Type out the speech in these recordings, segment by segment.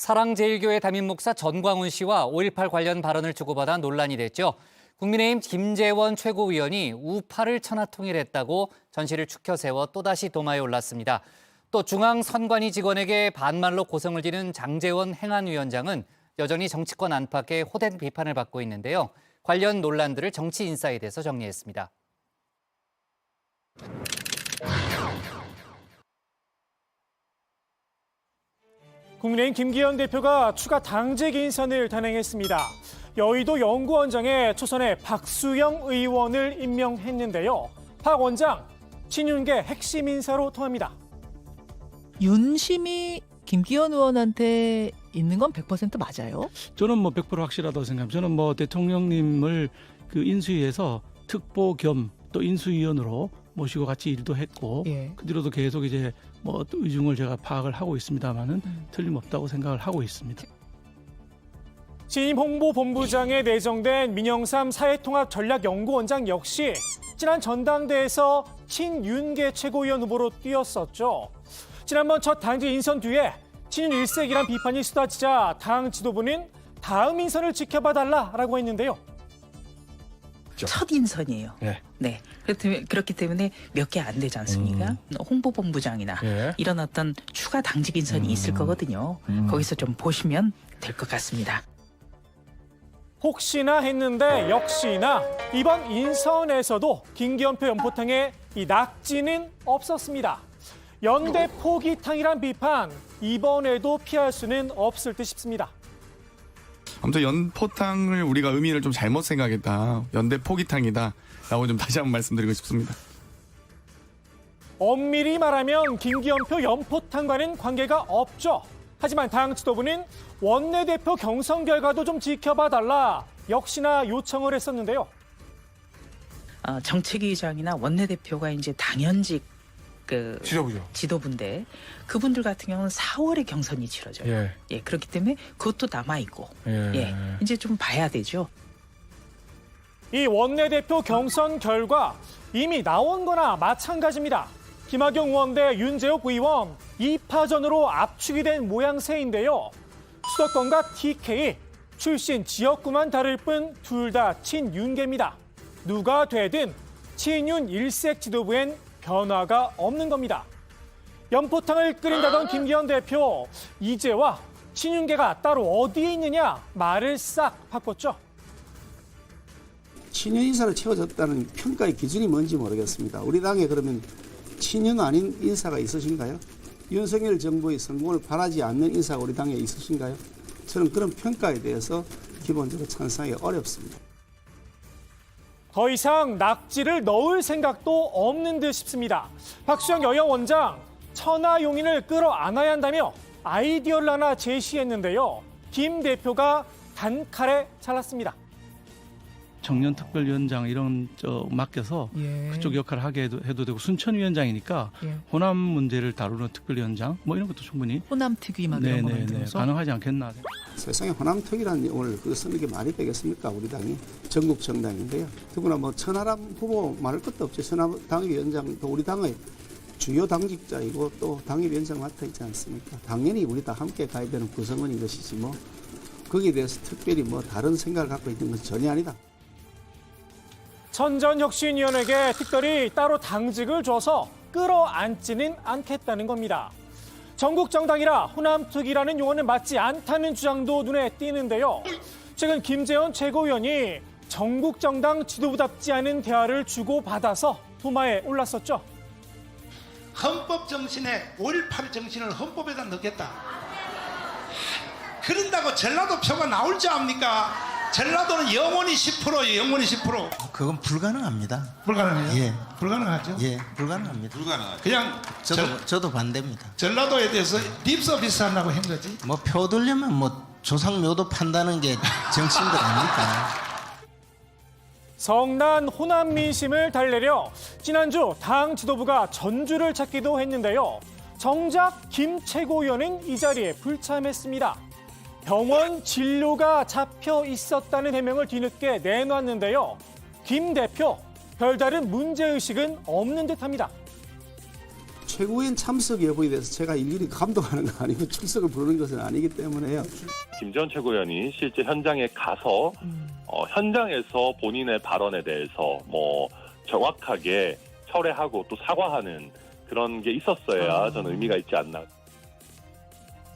사랑제일교회 담임 목사 전광훈 씨와 5.18 관련 발언을 주고받아 논란이 됐죠. 국민의힘 김재원 최고위원이 우파를 천하통일했다고 전시를 추켜 세워 또다시 도마에 올랐습니다. 또 중앙선관위 직원에게 반말로 고성을 지른 장제원 행안위원장은 여전히 정치권 안팎의 호된 비판을 받고 있는데요. 관련 논란들을 정치인사이드에서 정리했습니다. 국민의힘 김기현 대표가 추가 당직 인선을 단행했습니다. 여의도 연구원장에 초선의 박수영 의원을 임명했는데요. 박 원장, 친윤계 핵심 인사로 통합니다. 윤심이 김기현 의원한테 있는 건 100% 맞아요? 저는 100% 확실하다고 생각합니다. 저는 대통령님을 인수위에서 특보 겸 또 인수위원으로 모시고 같이 일도 했고 그 뒤로도 계속 의중을 제가 파악을 하고 있습니다만은 틀림없다고 생각을 하고 있습니다. 신임 홍보본부장에 내정된 민영삼 사회통합전략연구원장 역시 지난 전당대회에서 친윤계 최고위원 후보로 뛰었었죠. 지난번 첫 당직 인선 뒤에 친윤 일색이란 비판이 쏟아지자 당 지도부는 다음 인선을 지켜봐달라라고 했는데요. 첫 인선이에요. 네. 그렇기 때문에 몇 개 안 되지 않습니까? 홍보본부장이나 이런 어떤 추가 당직 인선이 있을 거거든요. 거기서 좀 보시면 될 것 같습니다. 혹시나 했는데 역시나 이번 인선에서도 김기현표 연포탕에 이 낙지는 없었습니다. 연대 포기탕이란 비판 이번에도 피할 수는 없을 듯 싶습니다. 아무튼 연포탕을 우리가 의미를 좀 잘못 생각했다. 연대 포기탕이다. 라고 좀 다시 한번 말씀드리고 싶습니다. 엄밀히 말하면 김기현표 연포탕과는 관계가 없죠. 하지만 당 지도부는 원내대표 경선 결과도 좀 지켜봐달라 역시나 요청을 했었는데요. 정책위의장이나 원내대표가 이제 당연직 지도부인데 그분들 같은 경우는 4월에 경선이 치러져요. 그렇기 때문에 그것도 남아있고 이제 좀 봐야 되죠. 이 원내대표 경선 결과 이미 나온 거나 마찬가지입니다. 김학용 의원 대 윤재욱 의원 2파전으로 압축이 된 모양새인데요. 수도권과 TK, 출신 지역구만 다를 뿐 둘 다 친윤계입니다. 누가 되든 친윤 일색 지도부엔 변화가 없는 겁니다. 연포탕을 끓인다던 김기현 대표, 이제와 친윤계가 따로 어디에 있느냐 말을 싹 바꿨죠. 친윤 인사를 채워줬다는 평가의 기준이 뭔지 모르겠습니다. 우리 당에 그러면 친윤 아닌 인사가 있으신가요? 윤석열 정부의 성공을 바라지 않는 인사가 우리 당에 있으신가요? 저는 그런 평가에 대해서 기본적으로 찬성하기 어렵습니다. 더 이상 낙지를 넣을 생각도 없는 듯 싶습니다. 박수영 여야원장, 천하용인을 끌어안아야 한다며 아이디어를 하나 제시했는데요. 김 대표가 단칼에 잘랐습니다. 청년특별위원장 이런 맡겨서 그쪽 역할을 하게 해도 되고 순천위원장이니까 호남 문제를 다루는 특별위원장 이런 것도 충분히 호남특위만 이런 거 만들어서 가능하지 않겠나. 세상에 호남특위라는 용어를 쓰는 게 말이 되겠습니까? 우리 당이 전국 정당인데요. 더구나 천하람 후보 말할 것도 없죠. 천하람 당위원장도 우리 당의 주요 당직자이고 또 당위원장 맡아 있지 않습니까? 당연히 우리 다 함께 가야 되는 구성원인 것이지 거기에 대해서 특별히 다른 생각을 갖고 있는 것은 전혀 아니다. 천전혁신위원회에게 특별히 따로 당직을 줘서 끌어안지는 않겠다는 겁니다. 전국 정당이라 호남특위라는 용어는 맞지 않다는 주장도 눈에 띄는데요. 최근 김재원 최고위원이 전국 정당 지도부답지 않은 대화를 주고받아서 도마에 올랐었죠. 헌법 정신에 5.18 정신을 헌법에다 넣겠다. 그런다고 전라도 표가 나올 줄 압니까? 전라도는 영원히 10%예요. 영원히 10%. 그건 불가능합니다. 불가능해요? 예. 불가능하죠? 예, 불가능합니다. 그냥 저도 반대입니다. 전라도에 대해서 립서비스 하려고 한 거지. 표 들려면 조상묘도 판다는 게 정치인들 아닙니까? 성난 호남 민심을 달래려 지난주 당 지도부가 전주를 찾기도 했는데요. 정작 김 최고위원은 이 자리에 불참했습니다. 병원 진료가 잡혀 있었다는 해명을 뒤늦게 내놨는데요. 김 대표, 별다른 문제의식은 없는 듯합니다. 최고위원 참석 여부에 대해서 제가 일일이 감독하는 거 아니고 출석을 부르는 것은 아니기 때문에요. 김재원 최고위원이 실제 현장에 가서 현장에서 본인의 발언에 대해서 뭐 정확하게 철회하고 또 사과하는 그런 게 있었어야 저는 의미가 있지 않나.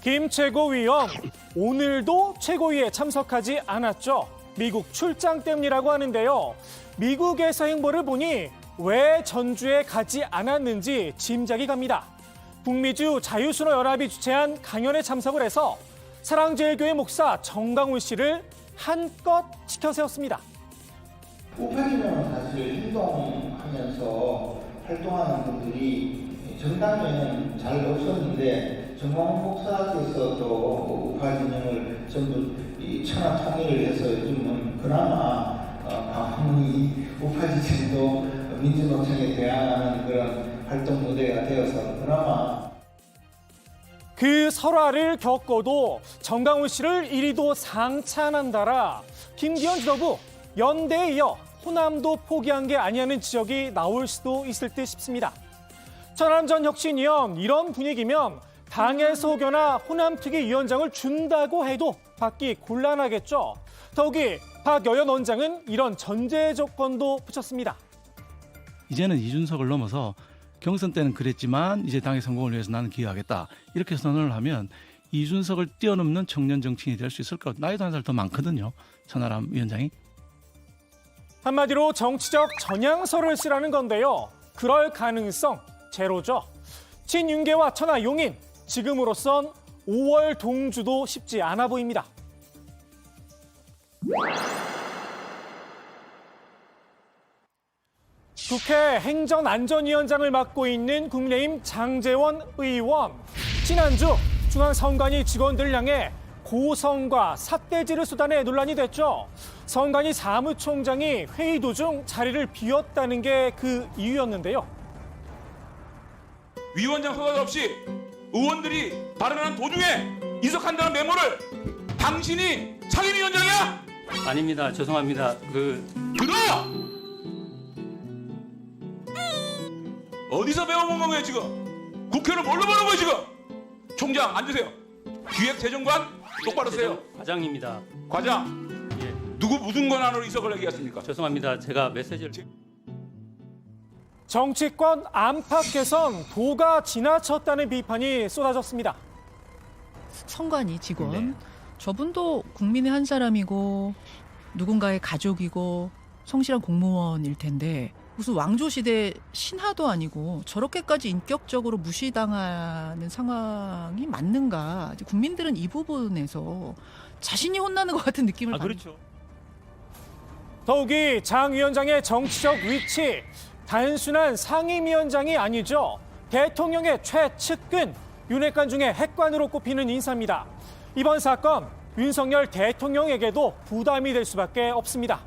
김 최고위원 오늘도 최고위에 참석하지 않았죠. 미국 출장 때문이라고 하는데요. 미국에서 행보를 보니 왜 전주에 가지 않았는지 짐작이 갑니다. 북미주 자유순호연합이 주최한 강연에 참석을 해서 사랑제일교회 목사 정강훈 씨를 한껏 치켜 세웠습니다. 580명은 사실 운동하면서 활동하는 분들이 정당은 잘 없었는데 정광훈 목사께서 또 우파 진영을 전부 천하 통일을 해서 요즘은 그나마 광화문이 우파 진영도 민주노총에 대항하는 그런 활동 무대가 되어서 그나마 그 설화를 겪고도 정강훈 씨를 이리도 상찬한다라 김기현 지도부 연대에 이어 호남도 포기한 게 아니냐는 지적이 나올 수도 있을 듯 싶습니다. 천안전 혁신위원 이런 분위기면 당에서 혹여나 호남특위위원장을 준다고 해도 받기 곤란하겠죠. 더욱이 박여연 원장은 이런 전제 조건도 붙였습니다. 이제는 이준석을 넘어서 경선 때는 그랬지만 이제 당의 성공을 위해서 나는 기여하겠다. 이렇게 선언을 하면 이준석을 뛰어넘는 청년 정치인이 될 수 있을 것 같아요. 나이도 한 살 더 많거든요. 천하람 위원장이. 한마디로 정치적 전향서를 쓰라는 건데요. 그럴 가능성 제로죠. 친윤계와 천하 용인, 지금으로선 5월 동주도 쉽지 않아 보입니다. 국회 행정안전위원장을 맡고 있는 국민의힘 장제원 의원. 지난주 중앙선관위 직원들을 향해 고성과 삿대질을 쏟아내 논란이 됐죠. 선관위 사무총장이 회의 도중 자리를 비웠다는 게 그 이유였는데요. 위원장 허가 없이 의원들이 발언한 도중에 이석한다는 메모를 당신이 상임위원장이야? 아닙니다. 죄송합니다. 그거! 어디서 배워본 거예요 지금? 국회를 뭘로 보는 거예요 지금? 총장 앉으세요. 기획재정관 똑바로 세요. 과장입니다. 과장. 예. 누구 무슨 권한으로 이석을 얘기했습니까? 죄송합니다. 제가 메시지를 정치권 안팎에선 도가 지나쳤다는 비판이 쏟아졌습니다. 선관위 직원, 저분도 국민의 한 사람이고 누군가의 가족이고 성실한 공무원일 텐데 무슨 왕조시대 신하도 아니고 저렇게까지 인격적으로 무시당하는 상황이 맞는가. 국민들은 이 부분에서 자신이 혼나는 것 같은 느낌을 받는 그렇죠. 더욱이 장 위원장의 정치적 위치, 단순한 상임위원장이 아니죠. 대통령의 최측근, 윤핵관 중에 핵관으로 꼽히는 인사입니다. 이번 사건, 윤석열 대통령에게도 부담이 될 수밖에 없습니다.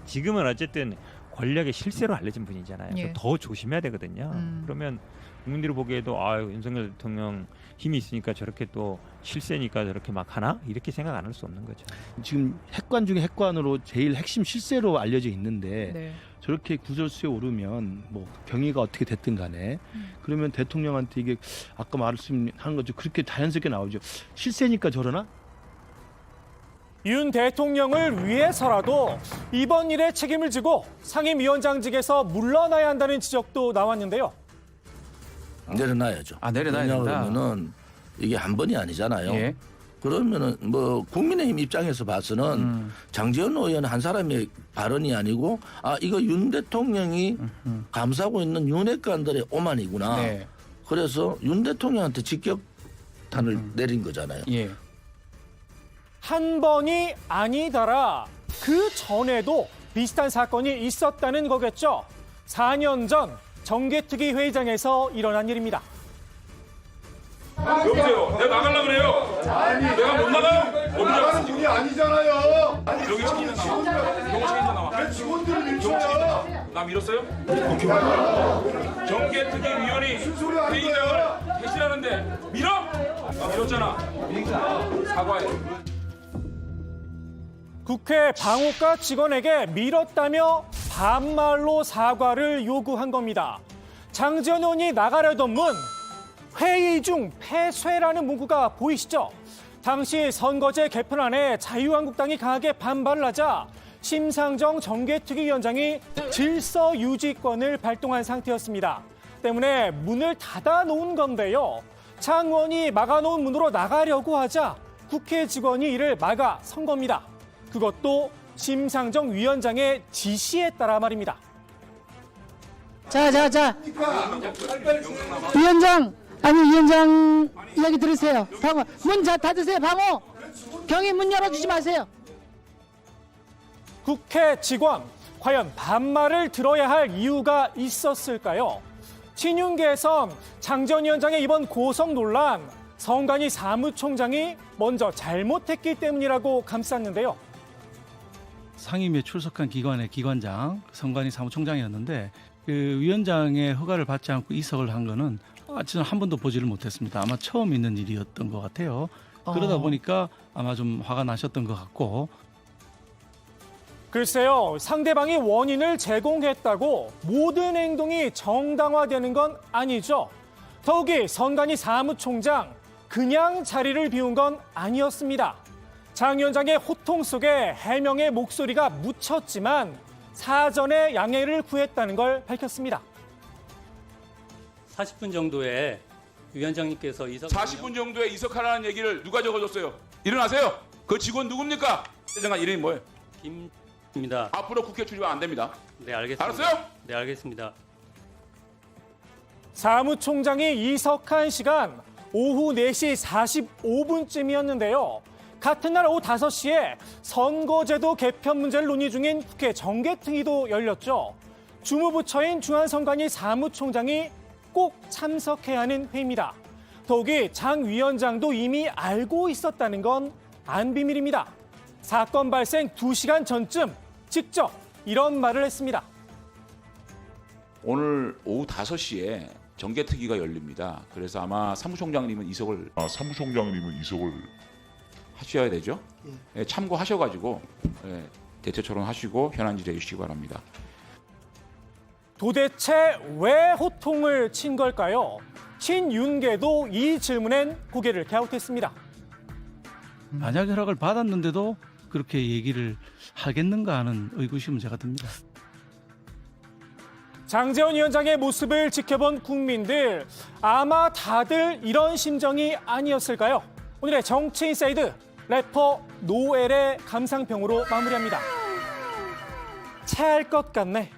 지금은 어쨌든 권력의 실세로 알려진 분이잖아요. 예. 더 조심해야 되거든요. 그러면 국민들이 보기에도 윤석열 대통령 힘이 있으니까 저렇게 또 실세니까 저렇게 막 하나? 이렇게 생각 안 할 수 없는 거죠. 지금 핵관 중에 핵관으로 제일 핵심 실세로 알려져 있는데 네. 저렇게 구설수에 오르면 뭐 경위가 어떻게 됐든 간에 그러면 대통령한테 이게 아까 말씀하는 거죠. 그렇게 자연스럽게 나오죠. 실세니까 저러나? 윤 대통령을 위해서라도 이번 일에 책임을 지고 상임위원장직에서 물러나야 한다는 지적도 나왔는데요. 내려놔야죠. 내려놔야 된다. 그러면은 이게 한 번이 아니잖아요. 예. 그러면은 뭐 국민의힘 입장에서 봐서는 장제원 의원 한 사람의 발언이 아니고 이거 윤 대통령이 감싸고 있는 윤핵관들의 오만이구나. 네. 그래서 윤 대통령한테 직격탄을 내린 거잖아요. 예. 한 번이 아니더라. 그 전에도 비슷한 사건이 있었다는 거겠죠. 4년 전 정개특위 회의장에서 일어난 일입니다. 여보세요. 내가 나가려고 그래요. 내가 못 나가요? 못 나가는 분이 아니잖아요. 여기 책임져 나와. 경호 책임져 나와. 왜 직원들을 밀쳐요? 나 밀었어요? 정개특위위원이 회의장을 개시하는데 밀어? 나 밀었잖아. 사과해. 국회 방호과 직원에게 밀었다며 반말로 사과를 요구한 겁니다. 장제원 의원이 나가려던 문, 회의 중 폐쇄라는 문구가 보이시죠? 당시 선거제 개편안에 자유한국당이 강하게 반발을 하자 심상정 정개특위위원장이 질서 유지권을 발동한 상태였습니다. 때문에 문을 닫아놓은 건데요. 장 의원이 막아놓은 문으로 나가려고 하자 국회 직원이 이를 막아선 겁니다. 그것도 심상정 위원장의 지시에 따라 말입니다. 자. 위원장 이야기 들으세요. 방어. 문 닫으세요. 방어. 경위 문 열어주지 마세요. 국회 직원, 과연 반말을 들어야 할 이유가 있었을까요? 친윤계에선 장제원 위원장의 이번 고성 논란, 성관이 사무총장이 먼저 잘못했기 때문이라고 감쌌는데요. 상임위에 출석한 기관의 기관장, 성관이 사무총장이었는데 그 위원장의 허가를 받지 않고 이석을 한 거는 저는 한 번도 보지를 못했습니다. 아마 처음 있는 일이었던 것 같아요. 그러다 보니까 아마 좀 화가 나셨던 것 같고. 글쎄요, 상대방이 원인을 제공했다고 모든 행동이 정당화되는 건 아니죠. 더욱이 성관이 사무총장 그냥 자리를 비운 건 아니었습니다. 장 위원장의 호통 속에 해명의 목소리가 묻혔지만 사전에 양해를 구했다는 걸 밝혔습니다. 40분 정도에 위원장님께서 이석 40분 정도에 이석하라는 얘기를 누가 적어줬어요? 일어나세요. 그 직원 누굽니까? 장관 이름이 뭐예요? 김입니다. 앞으로 국회 출입 안 됩니다. 네, 알겠습니다. 알았어요? 네, 알겠습니다. 사무총장이 이석한 시간 오후 4시 45분쯤이었는데요. 같은 날 오후 5시에 선거제도 개편 문제를 논의 중인 국회 정개특위도 열렸죠. 주무부처인 중앙선관위 사무총장이 꼭 참석해야 하는 회의입니다. 더욱이 장 위원장도 이미 알고 있었다는 건 안 비밀입니다. 사건 발생 2시간 전쯤 직접 이런 말을 했습니다. 오늘 오후 5시에 정개특위가 열립니다. 그래서 아마 사무총장님은 이석을 하셔야 되죠. 예, 참고하셔가지고 대체 토론하시고 현안 질의해 주시기 바랍니다. 도대체 왜 호통을 친 걸까요? 친윤계도 이 질문엔 고개를 갸웃했습니다. 만약 허락을 받았는데도 그렇게 얘기를 하겠는가 하는 의구심은 제가 듭니다. 장제원 위원장의 모습을 지켜본 국민들, 아마 다들 이런 심정이 아니었을까요? 오늘의 정치인사이드 래퍼 노엘의 감상평으로 마무리합니다. 체할 것 같네.